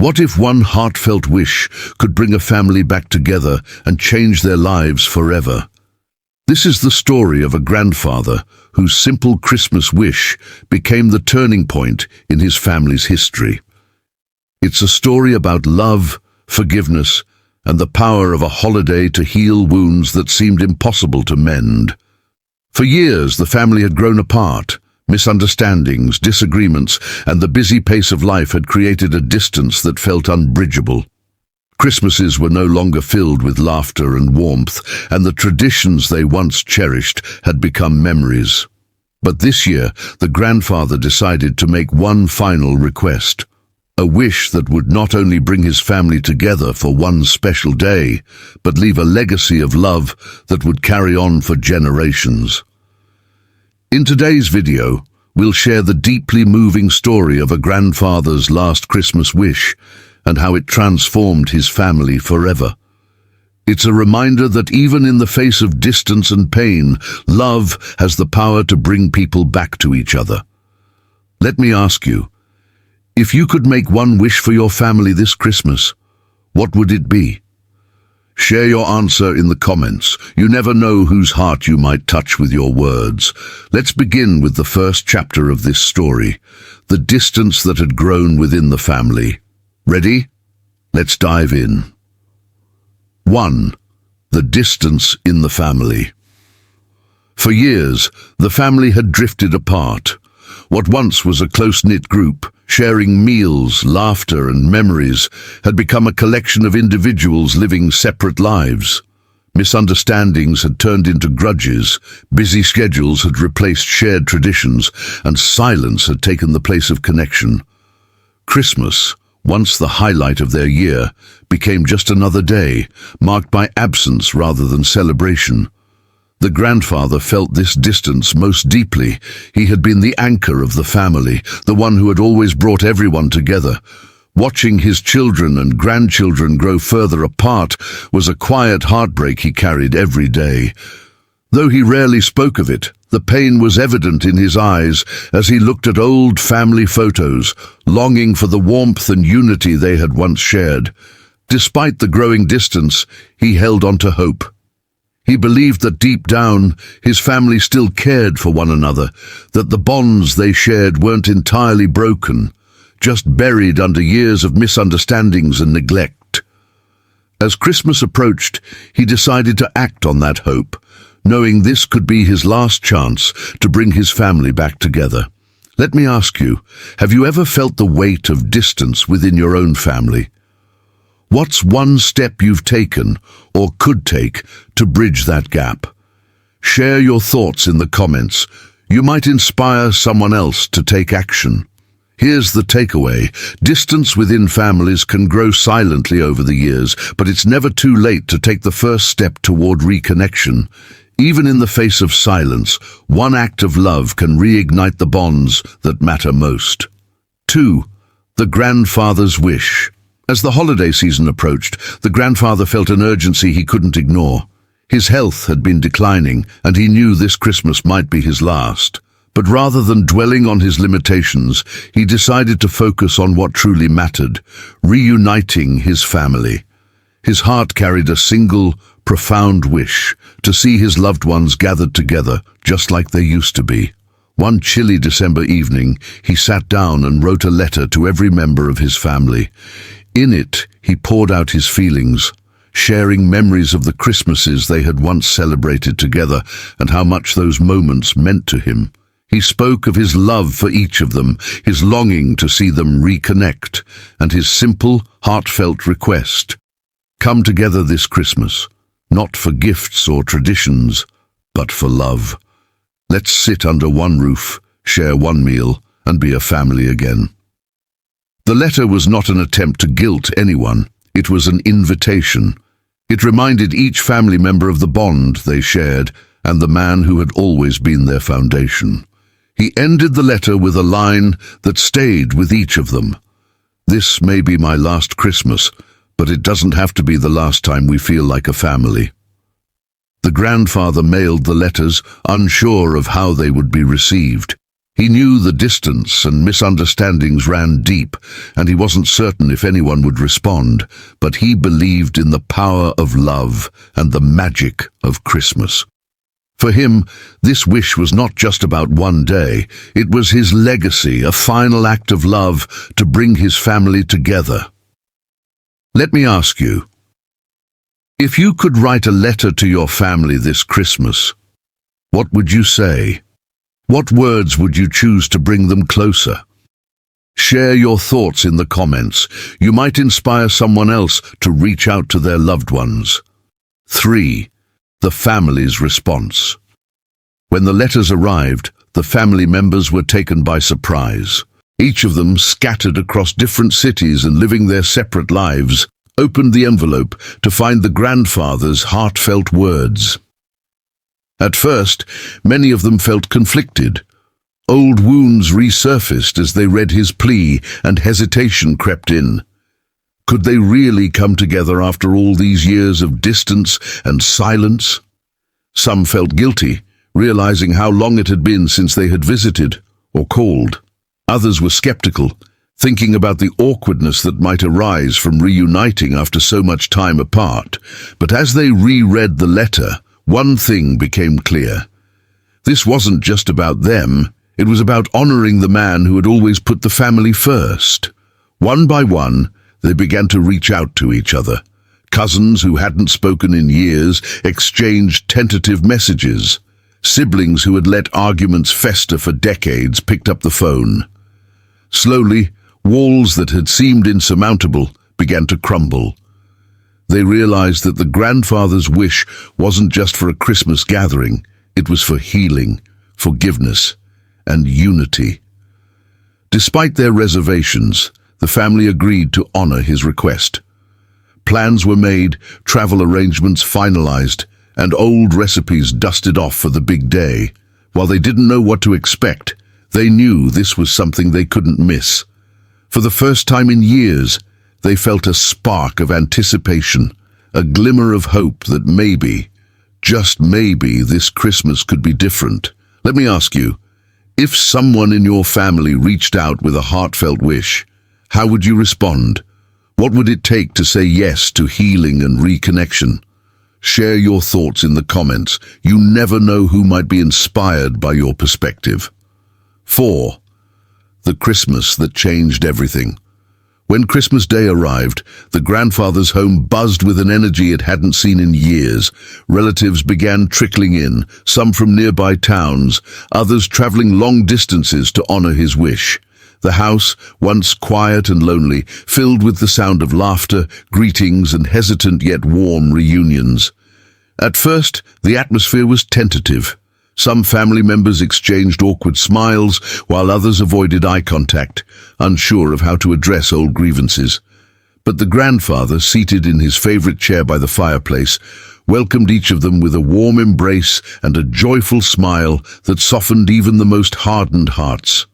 What if one heartfelt wish could bring a family back together and change their lives forever? This is the story of a grandfather whose simple Christmas wish became the turning point in his family's history. It's a story about love, forgiveness, and the power of a holiday to heal wounds that seemed impossible to mend. For years, the family had grown apart. Misunderstandings, disagreements, and the busy pace of life had created a distance that felt unbridgeable. Christmases were no longer filled with laughter and warmth, and the traditions they once cherished had become memories. But this year, the grandfather decided to make one final request, a wish that would not only bring his family together for one special day, but leave a legacy of love that would carry on for generations. In today's video, we'll share the deeply moving story of a grandfather's last Christmas wish and how it transformed his family forever. It's a reminder that even in the face of distance and pain, love has the power to bring people back to each other. Let me ask you, if you could make one wish for your family this Christmas, what would it be? Share your answer in the comments. You never know whose heart you might touch with your words. Let's begin with the first chapter of this story, the distance that had grown within the family. Ready? Let's dive in. 1. The distance in the family. For years, the family had drifted apart. What once was a close-knit group, sharing meals, laughter, and memories, had become a collection of individuals living separate lives. Misunderstandings had turned into grudges, busy schedules had replaced shared traditions, and silence had taken the place of connection. Christmas, once the highlight of their year, became just another day, marked by absence rather than celebration. The grandfather felt this distance most deeply. He had been the anchor of the family, the one who had always brought everyone together. Watching his children and grandchildren grow further apart was a quiet heartbreak he carried every day. Though he rarely spoke of it, the pain was evident in his eyes as he looked at old family photos, longing for the warmth and unity they had once shared. Despite the growing distance, he held on to hope. He believed that deep down, his family still cared for one another, that the bonds they shared weren't entirely broken, just buried under years of misunderstandings and neglect. As Christmas approached, he decided to act on that hope, knowing this could be his last chance to bring his family back together. Let me ask you, have you ever felt the weight of distance within your own family? What's one step you've taken or could take to bridge that gap? Share your thoughts in the comments. You might inspire someone else to take action. Here's the takeaway. Distance within families can grow silently over the years, but it's never too late to take the first step toward reconnection. Even in the face of silence, one act of love can reignite the bonds that matter most. 2. The grandfather's wish. As the holiday season approached, the grandfather felt an urgency he couldn't ignore. His health had been declining, and he knew this Christmas might be his last. But rather than dwelling on his limitations, he decided to focus on what truly mattered, reuniting his family. His heart carried a single, profound wish, to see his loved ones gathered together, just like they used to be. One chilly December evening, he sat down and wrote a letter to every member of his family. In it, he poured out his feelings, sharing memories of the Christmases they had once celebrated together and how much those moments meant to him. He spoke of his love for each of them, his longing to see them reconnect, and his simple, heartfelt request: come together this Christmas, not for gifts or traditions, but for love. Let's sit under one roof, share one meal, and be a family again. The letter was not an attempt to guilt anyone. It was an invitation. It reminded each family member of the bond they shared and the man who had always been their foundation. He ended the letter with a line that stayed with each of them. This may be my last Christmas, but it doesn't have to be the last time we feel like a family. The grandfather mailed the letters, unsure of how they would be received. He knew the distance and misunderstandings ran deep, and he wasn't certain if anyone would respond, but he believed in the power of love and the magic of Christmas. For him, this wish was not just about one day. It was his legacy, a final act of love to bring his family together. Let me ask you, if you could write a letter to your family this Christmas, what would you say? What words would you choose to bring them closer? Share your thoughts in the comments. You might inspire someone else to reach out to their loved ones. 3. The family's response. When the letters arrived, the family members were taken by surprise. Each of them, scattered across different cities and living their separate lives, opened the envelope to find the grandfather's heartfelt words. At first, many of them felt conflicted. Old wounds resurfaced as they read his plea, and hesitation crept in. Could they really come together after all these years of distance and silence? Some felt guilty, realizing how long it had been since they had visited or called. Others were skeptical, thinking about the awkwardness that might arise from reuniting after so much time apart. But as they reread the letter, one thing became clear. This wasn't just about them, it was about honoring the man who had always put the family first. One by one, they began to reach out to each other. Cousins who hadn't spoken in years exchanged tentative messages. Siblings who had let arguments fester for decades picked up the phone. Slowly, walls that had seemed insurmountable began to crumble. They realized that the grandfather's wish wasn't just for a Christmas gathering, it was for healing, forgiveness, and unity. Despite their reservations, the family agreed to honor his request. Plans were made, travel arrangements finalized, and old recipes dusted off for the big day. While they didn't know what to expect, they knew this was something they couldn't miss. For the first time in years, they felt a spark of anticipation, a glimmer of hope that maybe, just maybe, this Christmas could be different. Let me ask you, if someone in your family reached out with a heartfelt wish, how would you respond? What would it take to say yes to healing and reconnection? Share your thoughts in the comments. You never know who might be inspired by your perspective. 4. The Christmas that changed everything. When Christmas Day arrived, the grandfather's home buzzed with an energy it hadn't seen in years. Relatives began trickling in, some from nearby towns, others traveling long distances to honor his wish. The house, once quiet and lonely, filled with the sound of laughter, greetings, and hesitant yet warm reunions. At first, the atmosphere was tentative. Some family members exchanged awkward smiles, while others avoided eye contact, unsure of how to address old grievances. But the grandfather, seated in his favorite chair by the fireplace, welcomed each of them with a warm embrace and a joyful smile that softened even the most hardened hearts.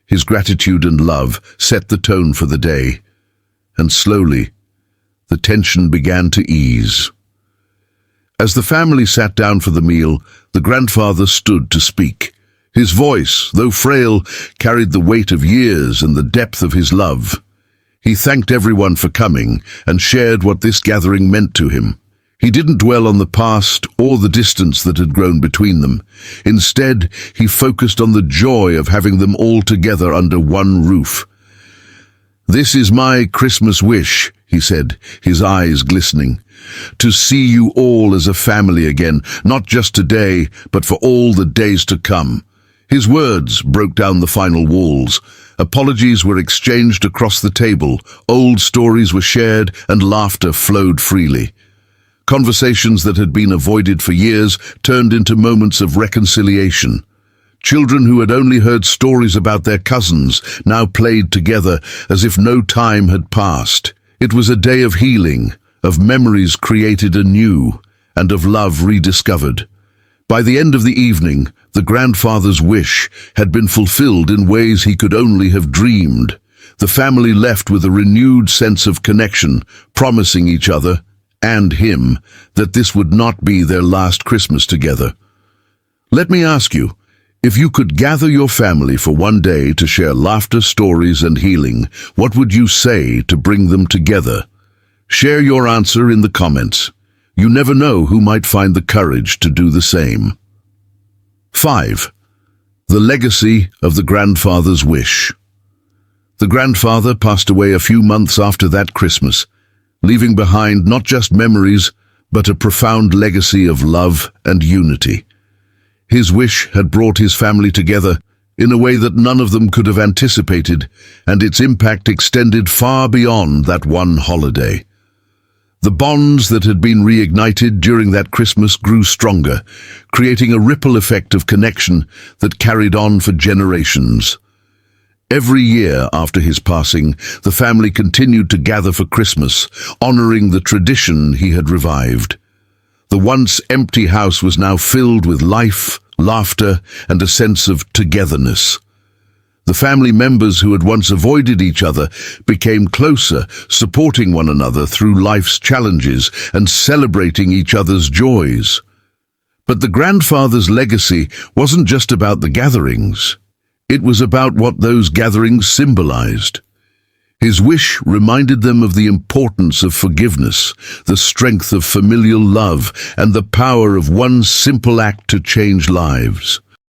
His gratitude and love set the tone for the day, and slowly, the tension began to ease. As the family sat down for the meal, the grandfather stood to speak. His voice, though frail, carried the weight of years and the depth of his love. He thanked everyone for coming and shared what this gathering meant to him. He didn't dwell on the past or the distance that had grown between them. Instead, he focused on the joy of having them all together under one roof. "This is my Christmas wish," he said, his eyes glistening, "to see you all as a family again, not just today, but for all the days to come." His words broke down the final walls. Apologies were exchanged across the table, old stories were shared, and laughter flowed freely. Conversations that had been avoided for years turned into moments of reconciliation. Children who had only heard stories about their cousins now played together as if no time had passed. It was a day of healing, of memories created anew, and of love rediscovered. By the end of the evening, the grandfather's wish had been fulfilled in ways he could only have dreamed. The family left with a renewed sense of connection, promising each other, and him, that this would not be their last Christmas together. Let me ask you, If you could gather your family for one day to share laughter, stories, and healing, what would you say to bring them together? Share your answer in the comments. You never know who might find the courage to do the same. 5. The legacy of the grandfather's wish. The grandfather passed away a few months after that Christmas, leaving behind not just memories, but a profound legacy of love and unity. His wish had brought his family together in a way that none of them could have anticipated, and its impact extended far beyond that one holiday. The bonds that had been reignited during that Christmas grew stronger, creating a ripple effect of connection that carried on for generations. Every year after his passing, the family continued to gather for Christmas, honoring the tradition he had revived. The once empty house was now filled with life, laughter, and a sense of togetherness. The family members who had once avoided each other became closer, supporting one another through life's challenges and celebrating each other's joys. But the grandfather's legacy wasn't just about the gatherings. It was about what those gatherings symbolized. His wish reminded them of the importance of forgiveness, the strength of familial love, and the power of one simple act to change lives.